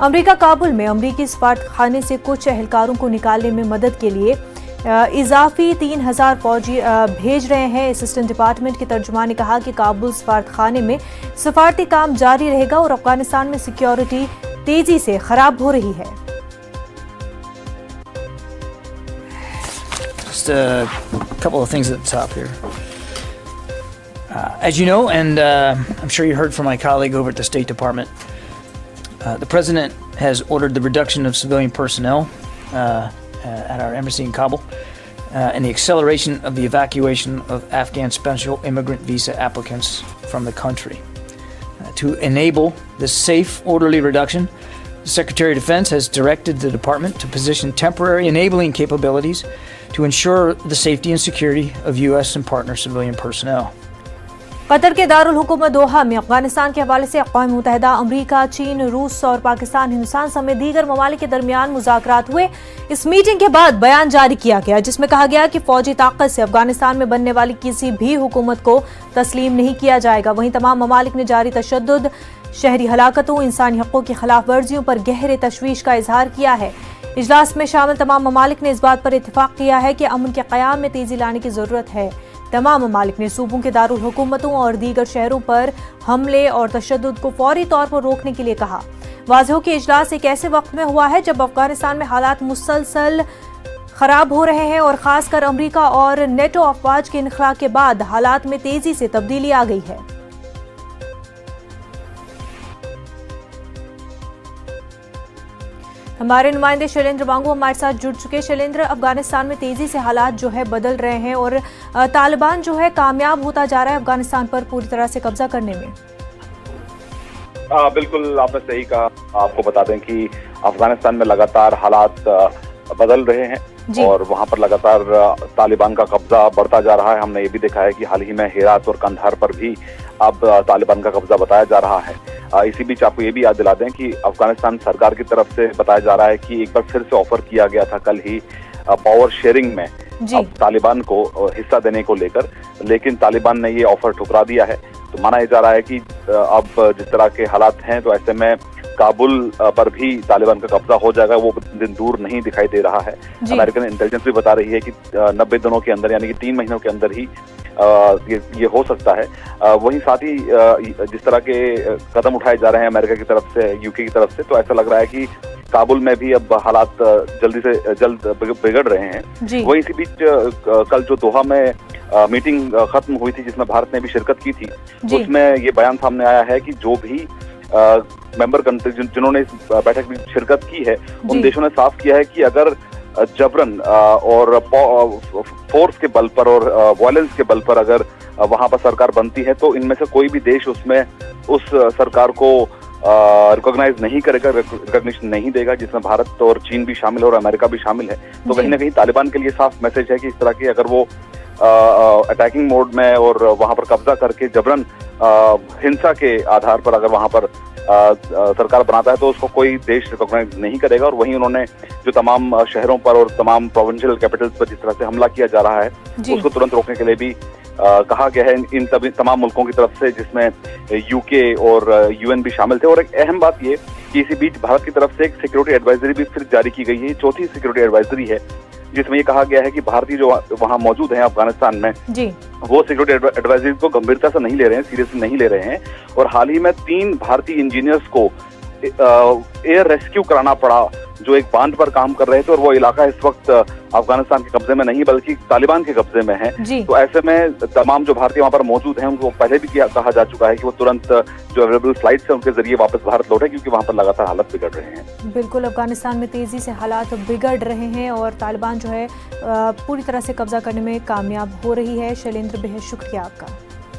America Kabul में अमेरिकी सफारतखाने से कुछ एहलकारों को निकालने में मदद के लिए इजाफी 3000 फौजी भेज रहे हैं। असिस्टेंट डिपार्टमेंट के तर्जुमान ने कहा कि काबुल सफारतखाने में सफारती काम जारी रहेगा और अफगानिस्तान में सिक्योरिटी तेजी से खराब हो रही है। Just a couple of things at the top here. As you know, and I'm sure you heard from my colleague over at the State Department, the President has ordered the reduction of civilian personnel at our embassy in Kabul and the acceleration of the evacuation of Afghan special immigrant visa applicants from the country. To enable this safe, orderly reduction, the Secretary of Defense has directed the Department to position temporary enabling capabilities to ensure the safety and security of U.S. and partner civilian personnel. Qatar के दारुल हुकूमत दोहा में अफगानिस्तान के हवाले से अक़वाम मुत्तहिदा, अमरीका, चीन, रूस और पाकिस्तान, हिंदुस्तान समेत दीगर ममालिक के दरमियान मुज़ाकरात हुए। इस मीटिंग के बाद बयान जारी किया गया जिसमें कहा गया कि फौजी ताकत से अफगानिस्तान में बनने वाली किसी भी हुकूमत को तस्लीम नहीं किया जाएगा। वहीं तमाम ममालिक ने जारी तशद्दुद, शहरी हलाकतों, इंसानी हक़ों की खिलाफ वर्जियों पर गहरे तशवीश का इजहार किया है। इजलास में शामिल तमाम ममालिक ने इस बात पर इत्तेफाक किया है कि अमन के क़याम में तेजी लाने की जरूरत है। तमाम ममालिक ने सूबों के दारुल हुकूमतों और दीगर शहरों पर हमले और तशद्दुद को फौरी तौर पर रोकने के लिए कहा। वाज़ेह हो कि इजलास एक ऐसे वक्त में हुआ है जब अफगानिस्तान में हालात मुसलसल खराब हो रहे हैं और खासकर अमरीका और नेटो अफवाज के इनखला के बाद हालात में तेजी से तब्दीली आ गई है। हमारे नुमाइंदे शैलेंद्र वांगू हमारे साथ जुड़ चुके। शैलेंद्र, अफगानिस्तान में तेजी से हालात जो है बदल रहे हैं और तालिबान जो है कामयाब होता जा रहा है अफगानिस्तान पर पूरी तरह से कब्जा करने में। बिल्कुल आपने सही कहा। आपको बता दें कि अफगानिस्तान में लगातार हालात बदल रहे हैं और वहां पर लगातार तालिबान का कब्जा बढ़ता जा रहा है। हमने ये भी देखा है कि हाल ही में हेरात और कंधार पर भी अब तालिबान का कब्जा बताया जा रहा है। इसी बीच आपको ये भी याद दिला दें कि अफगानिस्तान सरकार की तरफ से बताया जा रहा है कि एक बार फिर से ऑफर किया गया था कल ही पावर शेयरिंग में अब तालिबान को हिस्सा देने को लेकर, लेकिन तालिबान ने ये ऑफर ठुकरा दिया है। तो माना जा रहा है कि अब जिस तरह के हालात हैं तो ऐसे में काबुल पर भी तालिबान का कब्जा हो जाएगा, वो दिन दूर नहीं दिखाई दे रहा है। अमेरिकन इंटेलिजेंस भी बता रही है कि 90 दिनों के अंदर यानी कि 3 महीनों के अंदर ही ये हो सकता है। वहीं साथ ही जिस तरह के कदम उठाए जा रहे हैं अमेरिका की तरफ से, यूके की तरफ से, तो ऐसा लग रहा है कि काबुल में भी अब हालात जल्दी से जल्द बिगड़ रहे हैं। वहीं इसी बीच कल जो दोहा में मीटिंग खत्म हुई थी जिसमें भारत ने भी शिरकत की थी, उसमें ये बयान सामने आया है कि जो भी मेंबर कंट्री जिन्होंने इस बैठक में शिरकत की है उन देशों ने साफ किया है कि अगर जबरन और फोर्स के बल पर और वायलेंस के बल पर अगर वहां पर सरकार बनती है तो इनमें से कोई भी देश उसमें उस सरकार को रिकॉग्नाइज नहीं करेगा, रिकॉग्निशन नहीं देगा, जिसमें भारत और चीन भी शामिल है और अमेरिका भी शामिल है। तो कहीं ना कहीं तालिबान के लिए साफ मैसेज है कि इस तरह की अगर वो अटैकिंग मोड में और वहां पर कब्जा करके जबरन हिंसा के आधार पर अगर वहां पर सरकार बनाता है तो उसको कोई देश रिकॉग्नाइज नहीं करेगा। और वहीं उन्होंने जो तमाम शहरों पर और तमाम प्रोविंशियल कैपिटल्स पर जिस तरह से हमला किया जा रहा है उसको तुरंत रोकने के लिए भी कहा गया है इन तमाम मुल्कों की तरफ से, जिसमें यूके और यूएन भी शामिल थे। और एक अहम बात ये कि इसी बीच भारत की तरफ से एक सिक्योरिटी एडवाइजरी भी फिर जारी की गई है। चौथी सिक्योरिटी एडवाइजरी है जिसमें ये कहा गया है कि भारतीय जो वहां मौजूद हैं अफगानिस्तान में वो सिक्योरिटी एडवाइजरी को गंभीरता से नहीं ले रहे हैं, सीरियसली नहीं ले रहे हैं। और हाल ही में 3 भारतीय इंजीनियर्स को एयर रेस्क्यू कराना पड़ा जो एक बांध पर काम कर रहे थे और वो इलाका इस वक्त अफगानिस्तान के कब्जे में नहीं बल्कि तालिबान के कब्जे में है। तो ऐसे में तमाम जो भारतीय वहां पर मौजूद हैं उनको पहले भी कहा जा चुका है कि वो तुरंत जो अवेलेबल फ्लाइट्स हैं उनके जरिए वापस भारत लौटे क्योंकि वहां पर लगातार हालत बिगड़ रहे हैं। बिल्कुल, अफगानिस्तान में तेजी से हालात बिगड़ रहे हैं और तालिबान जो है पूरी तरह से कब्जा करने में कामयाब हो रही है। शैलेंद्र, बेहद शुक्रिया आपका।